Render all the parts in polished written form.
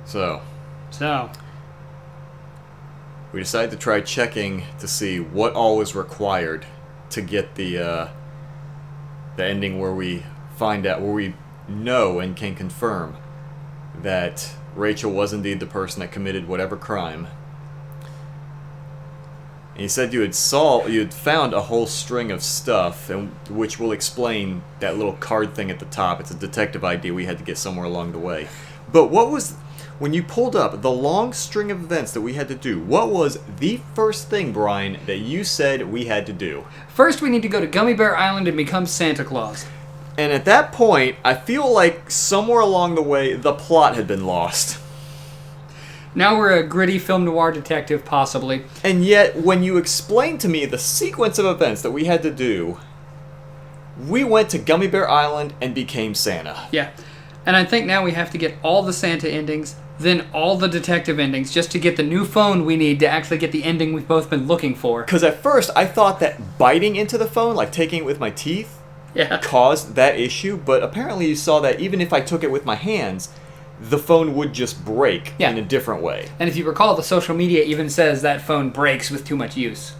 So, So, we decided to try checking to see what all is required to get the ending where we find out, where we know and can confirm that Rachel was indeed the person that committed whatever crime. And you said you had found a whole string of stuff, and which will explain that little card thing at the top. It's a detective ID we had to get somewhere along the way. But what was, when you pulled up the long string of events that we had to do, what was the first thing, Brian, that you said we had to do? first we need to go to Gummy Bear Island and become Santa Claus. And at that point, I feel like somewhere along the way, the plot had been lost. Now we're a gritty film noir detective, possibly. And yet, when you explained to me the sequence of events that we had to do, we went to Gummy Bear Island and became Santa. Yeah. And I think now we have to get all the Santa endings, then all the detective endings, just to get the new phone we need to actually get the ending we've both been looking for. Because at first, I thought that biting into the phone, like taking it with my teeth, caused that issue, but apparently you saw that even if I took it with my hands, the phone would just break in a different way. And if you recall, the social media even says that phone breaks with too much use.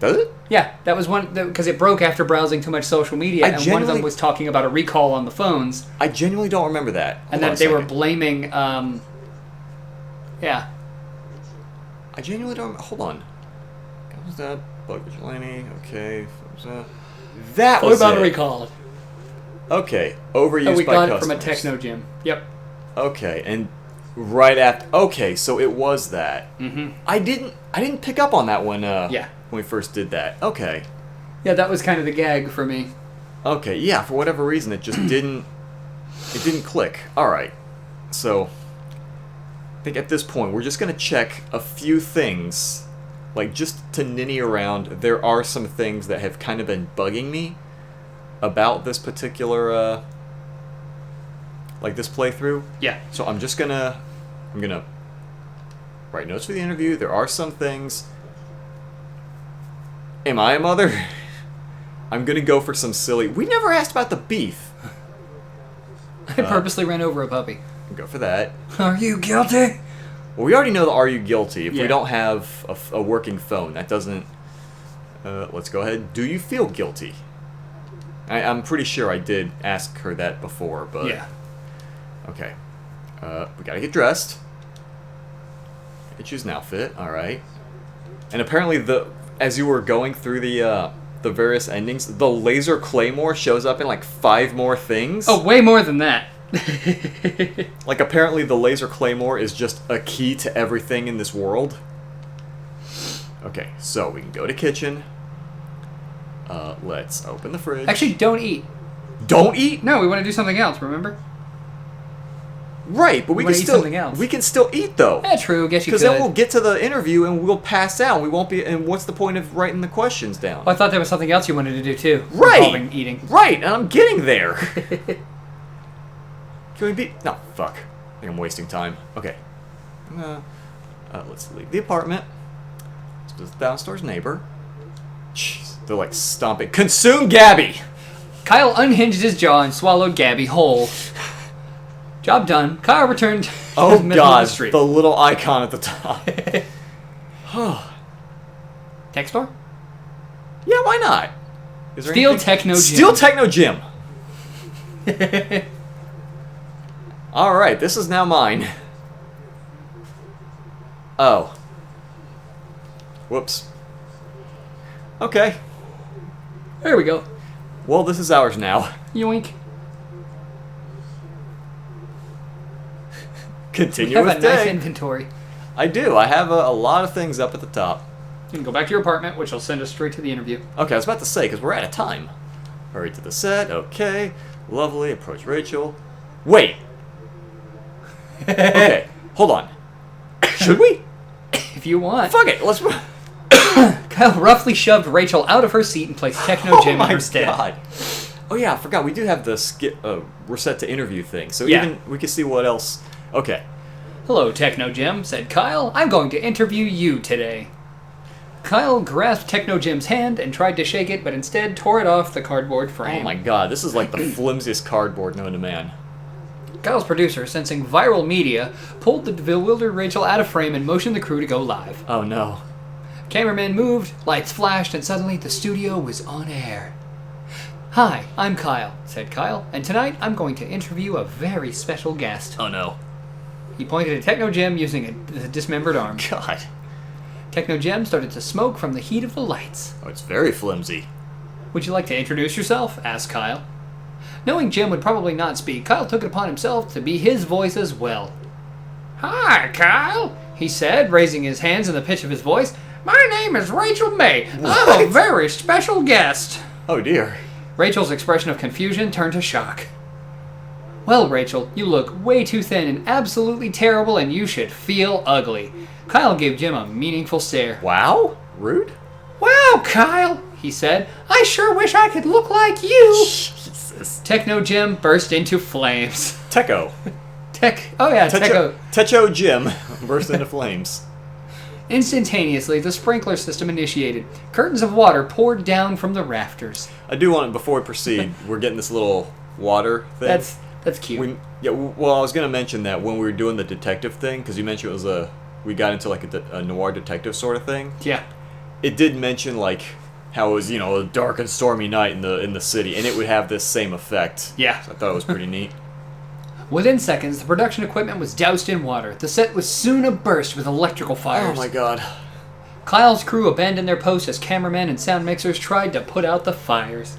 Does it? Yeah, that was one, because it broke after browsing too much social media, and one of them was talking about a recall on the phones. I genuinely don't remember that. And that they were blaming, yeah. I genuinely don't, hold on. What was that? Bug vigilante, okay. That was about it. a recall. Okay, overused by customers. We got it from a techno gym. Yep. Okay, and right after. Okay, so it was that. Mm-hmm. I didn't pick up on that one. Yeah. When we first did that. Okay. Yeah, that was kind of the gag for me. Okay, yeah. For whatever reason, it just didn't. It didn't click. All right. So, I think at this point we're just gonna check a few things, like just to ninny around. There are some things that have kind of been bugging me about this particular like this playthrough. Yeah. So I'm gonna write notes for the interview. There are some things. Am I a mother? I'm gonna go for some silly. We never asked about the beef. I purposely ran over a puppy. Go for that. Are you guilty? Well, we already know the "Are you guilty?" If Yeah. we don't have a working phone, that doesn't. Let's go ahead. Do you feel guilty? I'm pretty sure I did ask her that before, but Yeah. okay. We gotta get dressed. Choose an outfit. All right. And apparently, as you were going through the various endings, the laser claymore shows up in like 5 more things. Oh, way more than that. Like apparently, the laser claymore is just a key to everything in this world. Okay, so we can go to kitchen. Let's open the fridge. Actually, don't eat. Don't eat? No, we want to do something else, remember? Right, but we can eat still something else. We can still eat though. Yeah, true. Guess you could. Because then we'll get to the interview and we'll pass out. We won't be. And what's the point of writing the questions down? Well, I thought there was something else you wanted to do too. Right. Involving eating. Right, and I'm getting there. Can we be? No, fuck. I think I'm wasting time. Okay. Let's leave the apartment. Let's visit the downstairs neighbor. Jeez, they're like stomping. Consume Gabby. Kyle unhinged his jaw and swallowed Gabby whole. Job done. Kyle returned to Oh the middle god, of the street. the little icon at the top. Tech store? Yeah, why not? Is there Steel anything? Techno Gym. Steel Techno Gym. All right, this is now mine. Oh. Whoops. Okay. There we go. Well, this is ours now. Yoink. Continue You with have a nice day. inventory. I do. I have a lot of things up at the top. You can go back to your apartment, which will send us straight to the interview. Okay, I was about to say, because we're out of time. Hurry to the set. Okay. Lovely. Approach Rachel. Wait. Okay. Hold on. Should we? If you want. Fuck it. Let's... Kyle roughly shoved Rachel out of her seat and placed Techno Gym in her stead. God. Oh yeah, I forgot. We do have the we're set to interview thing. So Yeah. even we can see what else. Okay. Hello, Techno Gym, said Kyle. I'm going to interview you today. Kyle grasped Techno Jim's hand and tried to shake it, but instead tore it off the cardboard frame. Oh my god, this is like the flimsiest cardboard known to man. Kyle's producer, sensing viral media, pulled the bewildered Rachel out of frame and motioned the crew to go live. Oh no. Cameraman moved, lights flashed, and suddenly the studio was on air. "Hi, I'm Kyle," said Kyle, "and tonight I'm going to interview a very special guest." Oh no. He pointed at Techno Jim using a dismembered arm. God. Techno Jim started to smoke from the heat of the lights. Oh, it's very flimsy. "Would you like to introduce yourself?" asked Kyle. Knowing Jim would probably not speak, Kyle took it upon himself to be his voice as well. "Hi, Kyle," he said, raising his hands in the pitch of his voice. "My name is Rachel May. I'm a very special guest." Oh dear. Rachel's expression of confusion turned to shock. "Well, Rachel, you look way too thin and absolutely terrible, and you should feel ugly." Kyle gave Jim a meaningful stare. Wow? Rude? "Wow, Kyle," he said. "I sure wish I could look like you." Jesus. Techno Jim burst into flames. Techo. Techo. Techo Jim burst into flames. Instantaneously, the sprinkler system initiated. Curtains of water poured down from the rafters. I do want to, before we proceed, we're getting this little water thing. That's cute. Well, I was going to mention that when we were doing the detective thing, because you mentioned it was we got into like a noir detective sort of thing. Yeah. It did mention like how it was, a dark and stormy night in the city, and it would have this same effect. Yeah. So I thought it was pretty neat. Within seconds, the production equipment was doused in water. The set was soon abuzz with electrical fires. Oh my god. Kyle's crew abandoned their posts as cameramen and sound mixers tried to put out the fires.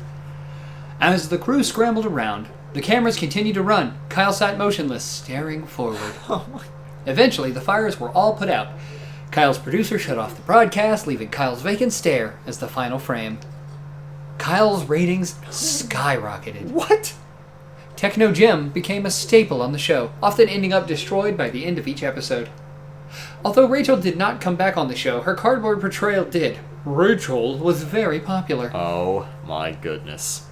As the crew scrambled around, the cameras continued to run. Kyle sat motionless, staring forward. Oh my. Eventually, the fires were all put out. Kyle's producer shut off the broadcast, leaving Kyle's vacant stare as the final frame. Kyle's ratings skyrocketed. What? Techno Jim became a staple on the show, often ending up destroyed by the end of each episode. Although Rachel did not come back on the show, her cardboard portrayal did. Rachel was very popular. Oh my goodness.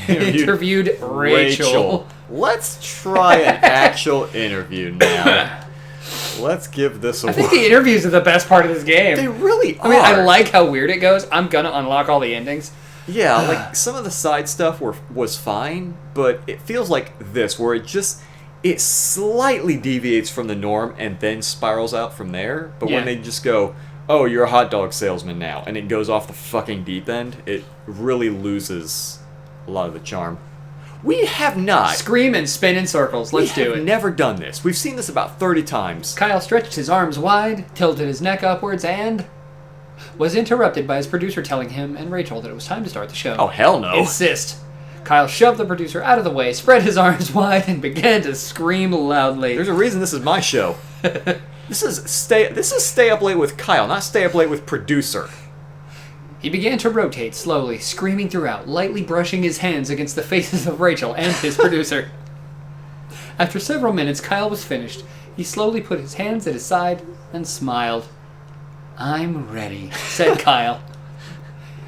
Interviewed Rachel. Let's try an actual interview now. Let's give this a I think the interviews are the best part of this game. They really are. I mean, I like how weird it goes. I'm gonna unlock all the endings. Yeah, like some of the side stuff was fine, but it feels like this, where it slightly deviates from the norm and then spirals out from there. But when they just go, "Oh, you're a hot dog salesman now," and it goes off the fucking deep end, it really loses a lot of the charm. We have not. Scream and spin in circles. Let's do it. We've never done this. We've seen this about 30 times. Kyle stretched his arms wide, tilted his neck upwards, and was interrupted by his producer telling him and Rachel that it was time to start the show. Oh, hell no. Insist. Kyle shoved the producer out of the way, spread his arms wide, and began to scream loudly. There's a reason this is my show. This is stay up late with Kyle, not stay up late with producer. He began to rotate slowly, screaming throughout, lightly brushing his hands against the faces of Rachel and his producer. After several minutes, Kyle was finished. He slowly put his hands at his side and smiled. "I'm ready," said Kyle.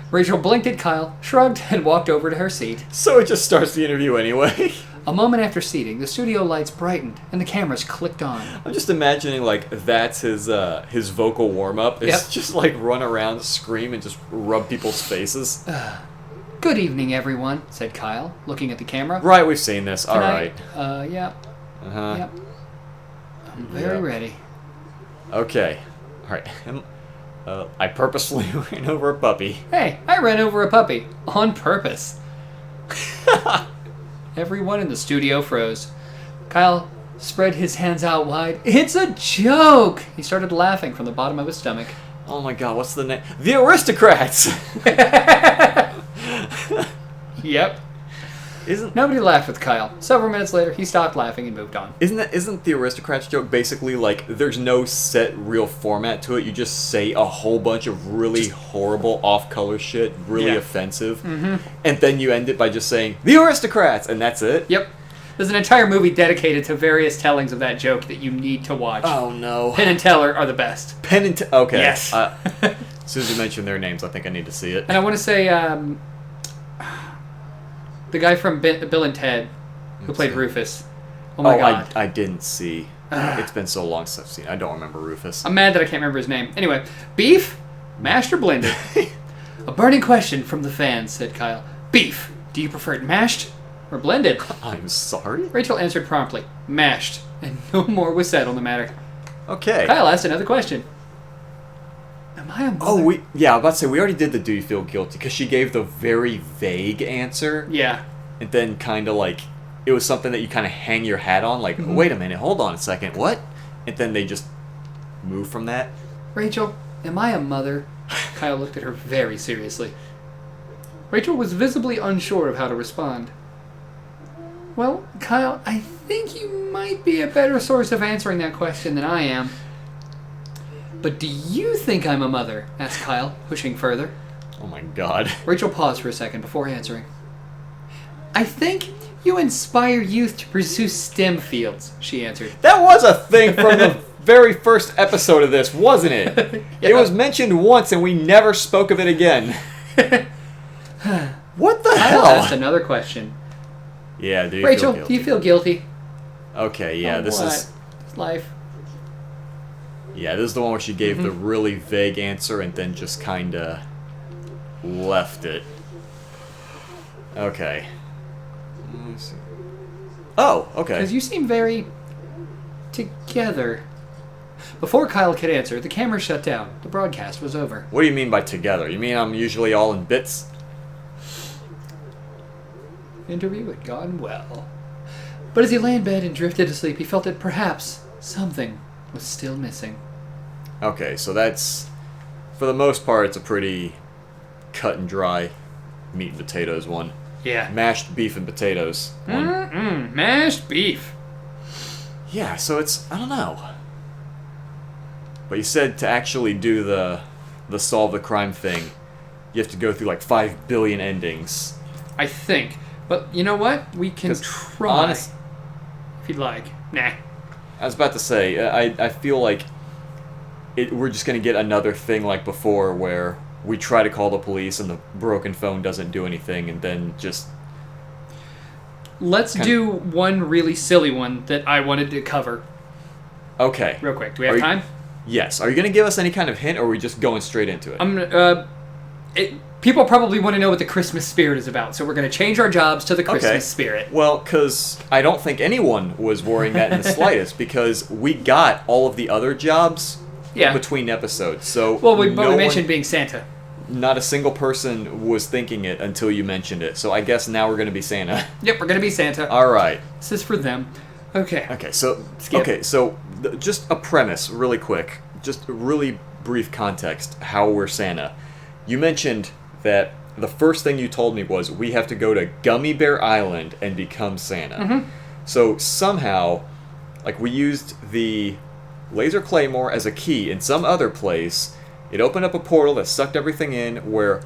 Rachel blinked at Kyle, shrugged, and walked over to her seat. So it just starts the interview anyway. A moment after seating, the studio lights brightened and the cameras clicked on. I'm just imagining like that's his vocal warm up. It's just like run around, scream, and just rub people's faces. "Good evening, everyone," said Kyle, looking at the camera. Right, we've seen this. All right. Yeah. Uh-huh. Yep. I'm very ready. Okay. All right. I purposely ran over a puppy. Hey, I ran over a puppy. On purpose. Everyone in the studio froze. Kyle spread his hands out wide. "It's a joke!" He started laughing from the bottom of his stomach. Oh my god, what's the name? The Aristocrats! Yep. Nobody laughed with Kyle. Several minutes later, he stopped laughing and moved on. Isn't the Aristocrats joke basically like there's no set real format to it? You just say a whole bunch of really horrible off-color shit, really offensive, and then you end it by just saying the Aristocrats, and that's it. Yep. There's an entire movie dedicated to various tellings of that joke that you need to watch. Oh no. Penn and Teller are the best. Okay. Yes. As soon as you mention their names, I think I need to see it. And I want to say, the guy from Bill and Ted, who played Rufus. Oh my god. I didn't see. It's been so long since I've seen it. I don't remember Rufus. I'm mad that I can't remember his name. Anyway, beef? Mashed or blended? A burning question from the fans, said Kyle. Beef. Do you prefer it mashed Or blended. I'm sorry? Rachel answered promptly, mashed, and no more was said on the matter. Okay. Kyle asked another question. Am I a mother? Oh, I was about to say, we already did the do you feel guilty, because she gave the very vague answer. Yeah. And then kind of like, it was something that you kind of hang your hat on, like, wait a minute, hold on a second, what? And then they just move from that. Rachel, am I a mother? Kyle looked at her very seriously. Rachel was visibly unsure of how to respond. Well, Kyle, I think you might be a better source of answering that question than I am. But do you think I'm a mother? Asked Kyle, pushing further. Oh my god. Rachel paused for a second before answering. I think you inspire youth to pursue STEM fields, she answered. That was a thing from the very first episode of this, wasn't it? Yeah. It was mentioned once and we never spoke of it again. What the Kyle hell? asked another question. Yeah, do you Rachel, feel guilty? do you feel guilty? Okay, yeah, On this what? is... Life. Yeah, this is the one where she gave the really vague answer and then just kinda left it. Okay. Let's see. Oh, okay. Because you seem very together. Before Kyle could answer, the camera shut down. The broadcast was over. What do you mean by together? You mean I'm usually all in bits? The interview had gone well. But as he lay in bed and drifted to sleep, he felt that perhaps something was still missing. Okay, so that's... For the most part, it's a pretty cut and dry meat and potatoes one. Yeah. Mashed beef and potatoes one. Mashed beef. Yeah, so it's... I don't know. But you said to actually do the solve the crime thing, you have to go through like 5 billion endings. I think. But you know what? We can 'Cause try. If you'd like. Nah. I was about to say, I feel like we're just going to get another thing like before where we try to call the police and the broken phone doesn't do anything and then just... Let's do one really silly one that I wanted to cover. Okay. Real quick. Do we have time? Yes. Are you going to give us any kind of hint or are we just going straight into it? I'm gonna, people probably want to know what the Christmas spirit is about, so we're going to change our jobs to the Christmas spirit. Well, because I don't think anyone was worrying that in the slightest, because we got all of the other jobs between episodes. So well, we mentioned being Santa. Not a single person was thinking it until you mentioned it. So I guess now we're going to be Santa. Yep, we're going to be Santa. All right. This is for them. Okay. Okay, so Skip. Just a premise, really quick, just a really brief context. How we're Santa. You mentioned that the first thing you told me was we have to go to Gummy Bear Island and become Santa. So somehow, like we used the laser claymore as a key in some other place. It opened up a portal that sucked everything in. Where,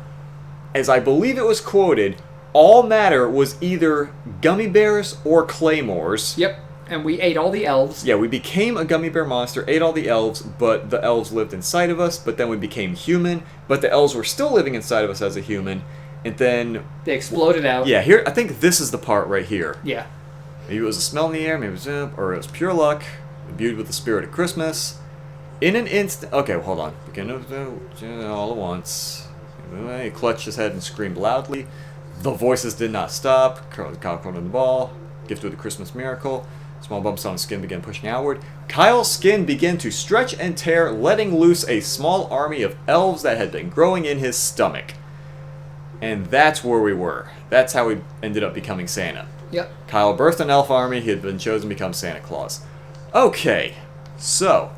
as I believe it was quoted, all matter was either gummy bears or claymores. Yep. And we ate all the elves. Yeah, we became a gummy bear monster, ate all the elves, but the elves lived inside of us, but then we became human, but the elves were still living inside of us as a human, and then... They exploded out. Yeah, here, I think this is the part right here. Yeah. Maybe it was a smell in the air, maybe it was, or it was pure luck, imbued with the spirit of Christmas. In an instant... Okay, hold on. Begin all at once. He clutched his head and screamed loudly. The voices did not stop. Kyle caught on the ball. Gifted with a Christmas miracle. Small bumps on his skin began pushing outward. Kyle's skin began to stretch and tear, letting loose a small army of elves that had been growing in his stomach. And that's where we were. That's how we ended up becoming Santa. Yep. Kyle birthed an elf army. He had been chosen to become Santa Claus. Okay, so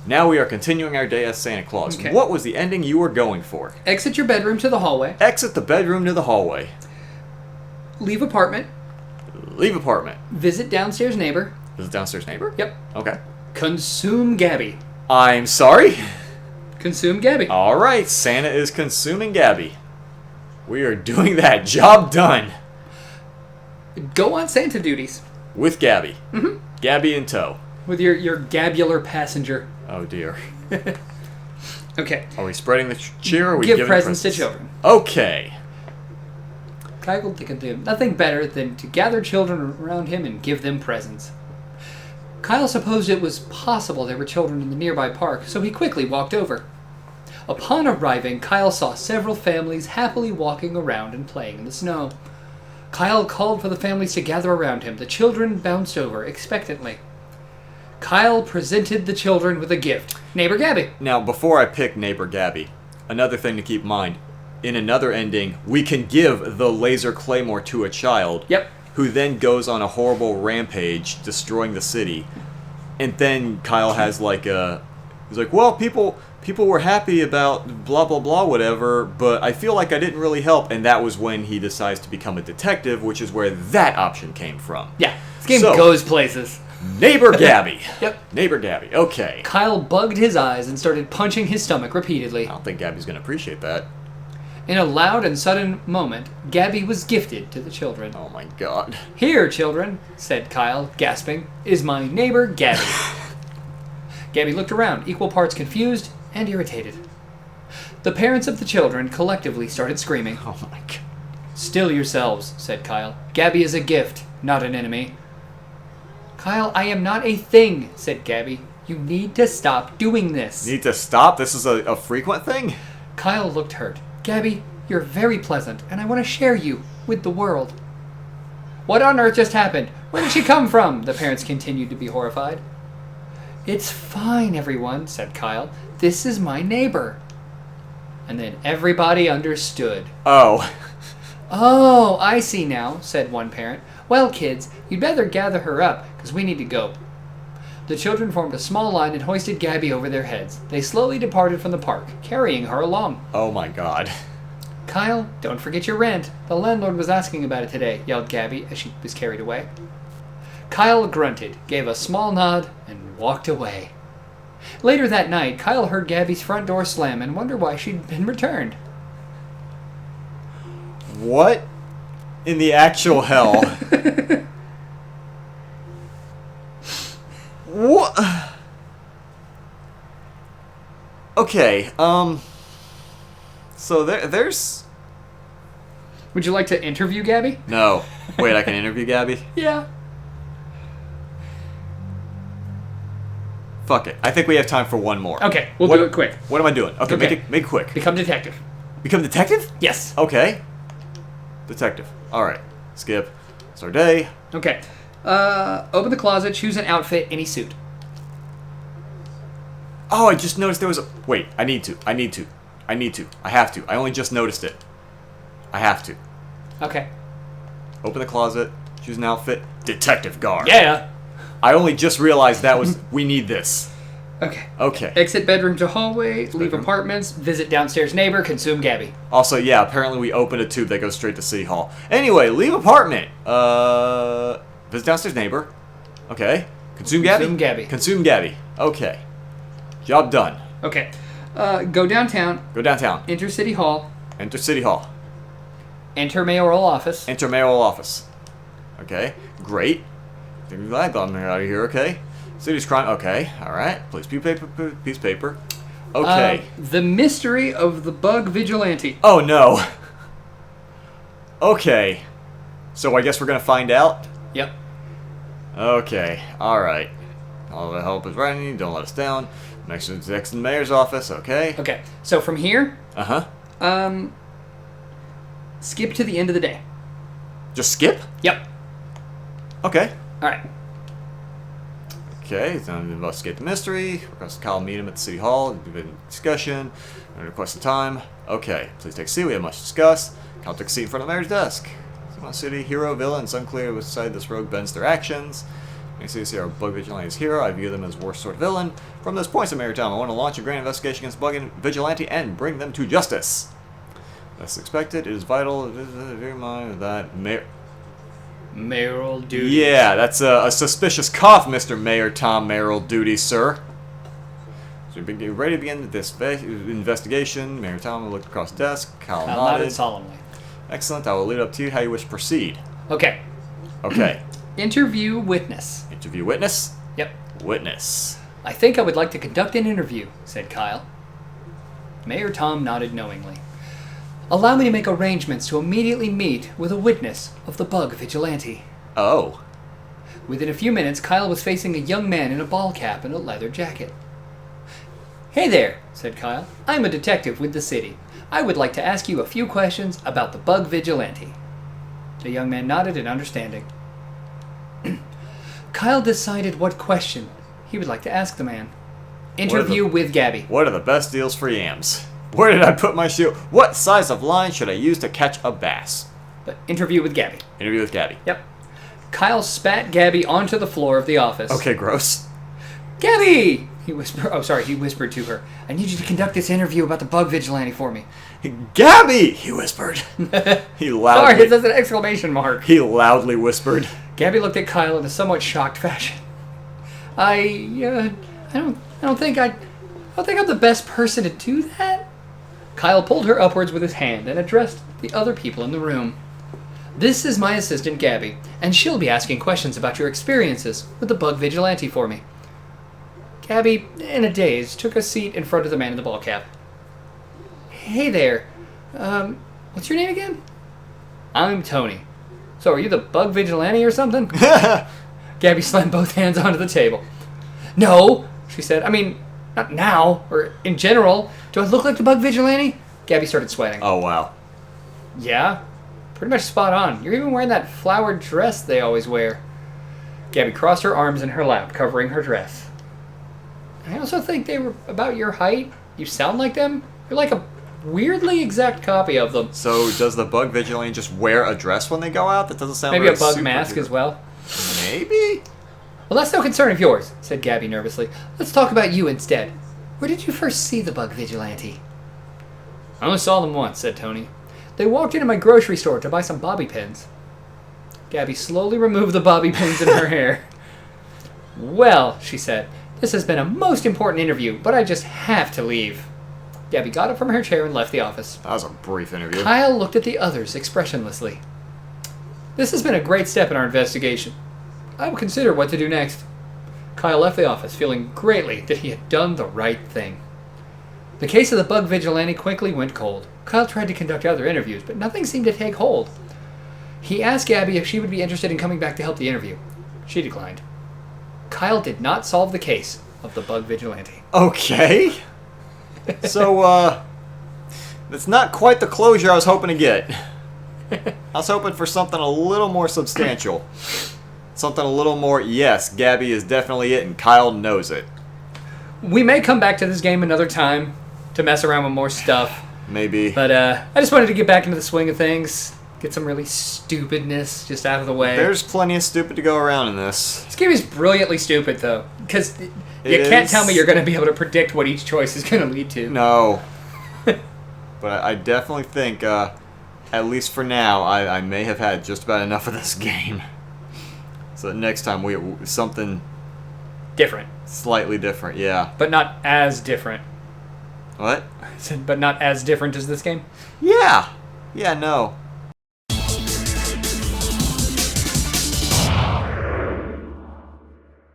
now we are continuing our day as Santa Claus. Okay. What was the ending you were going for? Exit your bedroom to the hallway. Exit the bedroom to the hallway. Leave apartment. Leave apartment. Visit downstairs neighbor. Visit downstairs neighbor? Yep. Okay. Consume Gabby. I'm sorry? Consume Gabby. Alright, Santa is consuming Gabby. We are doing that. Job done. Go on Santa duties. With Gabby. Gabby in tow. With your gabular passenger. Oh dear. Okay. Are we spreading the cheer or are we Give giving presents to children. Okay. Kyle could do nothing better than to gather children around him and give them presents. Kyle supposed it was possible there were children in the nearby park, so he quickly walked over. Upon arriving, Kyle saw several families happily walking around and playing in the snow. Kyle called for the families to gather around him. The children bounced over expectantly. Kyle presented the children with a gift. Neighbor Gabby. Now, before I pick Neighbor Gabby, another thing to keep in mind. In another ending, we can give the laser claymore to a child. Yep. Who then goes on a horrible rampage, destroying the city. And then Kyle has like a... He's like, well, people were happy about blah, blah, blah, whatever, but I feel like I didn't really help. And that was when he decides to become a detective, which is where that option came from. Yeah, this game goes places. Neighbor Gabby. Yep. Neighbor Gabby. Okay. Kyle bugged his eyes and started punching his stomach repeatedly. I don't think Gabby's going to appreciate that. In a loud and sudden moment, Gabby was gifted to the children. Oh my god. Here, children, said Kyle, gasping, is my neighbor Gabby. Gabby looked around, equal parts confused and irritated. The parents of the children collectively started screaming. Oh my god. Still yourselves, said Kyle. Gabby is a gift, not an enemy. Kyle, I am not a thing, said Gabby. You need to stop doing this. Need to stop? This is a frequent thing? Kyle looked hurt. Gabby, you're very pleasant, and I want to share you with the world. What on earth just happened? Where did she come from? The parents continued to be horrified. It's fine, everyone, said Kyle. This is my neighbor. And then everybody understood. Oh. Oh, I see now, said one parent. Well, kids, you'd better gather her up, because we need to go. The children formed a small line and hoisted Gabby over their heads. They slowly departed from the park, carrying her along. Oh my god. Kyle, don't forget your rent. The landlord was asking about it today, yelled Gabby as she was carried away. Kyle grunted, gave a small nod, and walked away. Later that night, Kyle heard Gabby's front door slam and wondered why she'd been returned. What in the actual hell? What? Okay, so there's... Would you like to interview Gabby? No. Wait, I can interview Gabby? Yeah. Fuck it. I think we have time for one more. Okay, we'll do it quick. What am I doing? Okay, Okay. Make it quick. Become detective. Become detective? Yes. Okay. Detective. Alright. Skip. It's our day. Okay. Open the closet, choose an outfit, any suit. Oh, I just noticed there was a... Wait, I need to. I have to. I only just noticed it. I have to. Okay. Open the closet, choose an outfit, detective guard. Yeah. I only just realized that was... we need this. Okay. Okay. Exit bedroom to hallway, leave bedroom. Apartments, visit downstairs neighbor, consume Gabby. Also, yeah, apparently we opened a tube that goes straight to City Hall. Anyway, leave apartment. Visit downstairs neighbor. Okay. Consume Gabby? Consume Gabby. Consume Gabby. Okay. Job done. Okay. Go downtown, Go downtown. enter City Hall, Enter City Hall. enter mayoral office. Enter mayoral office. Okay. Great. I'm glad I'm out of here, okay. City's crime, okay. Alright. Please piece of paper. Okay. The mystery of the bug vigilante. Oh no. Okay. So I guess we're gonna find out? Yep. Okay. Alright. All the help is ready. Don't let us down. Next to the mayor's office, okay. Okay. So from here, Uh-huh. skip to the end of the day. Just skip? Yep. Okay. All right. Okay, it's time to investigate the mystery. Request Kyle meet him at the city hall. Discussion. Request a time. Okay, please take a seat. We have much to discuss. Kyle took a seat in front of the mayor's desk. City hero, villain, it's unclear which side this rogue bends their actions. You see our bug vigilante's hero. I view them as worst sort of villain. From this point, Mayor Tom, I want to launch a grand investigation against bug and vigilante and bring them to justice. As expected, it is vital. Bear in mind that Mayoral duty. Yeah, that's a suspicious cough, Mr. Mayor Tom. Mayoral duty, sir. So we've been ready to begin this investigation. Mayor Tom looked across the desk. Kyle nodded. Solemnly. Excellent. I will leave it up to you how you wish to proceed. Okay. Okay. Interview witness. Interview witness. Yep. Witness. I think I would like to conduct an interview, said Kyle. Mayor Tom nodded knowingly. Allow me to make arrangements to immediately meet with a witness of the bug vigilante. Oh. Within a few minutes, Kyle was facing a young man in a ball cap and a leather jacket. Hey there, said Kyle. I'm a detective with the city. I would like to ask you a few questions about the bug vigilante. The young man nodded in understanding. Kyle decided what question he would like to ask the man. Interview with Gabby. What are the best deals for yams? Where did I put my shoe? What size of line should I use to catch a bass? But interview with Gabby. Interview with Gabby. Yep. Kyle spat Gabby onto the floor of the office. Okay, gross. Gabby! He whispered to her. I need you to conduct this interview about the bug vigilante for me. Gabby! He whispered. He loudly... Sorry, that's an exclamation mark. He loudly whispered. Gabby looked at Kyle in a somewhat shocked fashion. I don't think I'm the best person to do that. Kyle pulled her upwards with his hand and addressed the other people in the room. This is my assistant, Gabby, and she'll be asking questions about your experiences with the bug vigilante for me. Gabby, in a daze, took a seat in front of the man in the ball cap. Hey there. What's your name again? I'm Tony. So are you the bug vigilante or something? Gabby slammed both hands onto the table. No, she said. I mean, not now, or in general. Do I look like the bug vigilante? Gabby started sweating. Oh, wow. Yeah, pretty much spot on. You're even wearing that flowered dress they always wear. Gabby crossed her arms in her lap, covering her dress. I also think they were about your height. You sound like them. You're like a weirdly exact copy of them. So does the bug vigilante just wear a dress when they go out? That doesn't sound maybe very a bug mask as well. Maybe? Well, that's no concern of yours, said Gabby nervously. Let's talk about you instead. Where did you first see the bug vigilante? I only saw them once, said Tony. They walked into my grocery store to buy some bobby pins. Gabby slowly removed the bobby pins in her hair. Well, she said, this has been a most important interview, but I just have to leave. Gabby got up from her chair and left the office. That was a brief interview. Kyle looked at the others expressionlessly. This has been a great step in our investigation. I will consider what to do next. Kyle left the office, feeling greatly that he had done the right thing. The case of the bug vigilante quickly went cold. Kyle tried to conduct other interviews, but nothing seemed to take hold. He asked Gabby if she would be interested in coming back to help the interview. She declined. Kyle did not solve the case of the bug vigilante. Okay. So, that's not quite the closure I was hoping to get. I was hoping for something a little more substantial. Something a little more, yes, Gabby is definitely it, and Kyle knows it. We may come back to this game another time to mess around with more stuff. Maybe. But I just wanted to get back into the swing of things. Get some really stupidness just out of the way. There's plenty of stupid to go around in this. This game is brilliantly stupid, though. Because you can't tell me you're going to be able to predict what each choice is going to lead to. No. But I definitely think, at least for now, I may have had just about enough of this game. So that next time something different. Slightly different, yeah. But not as different. What? I said, but not as different as this game? Yeah. Yeah, no.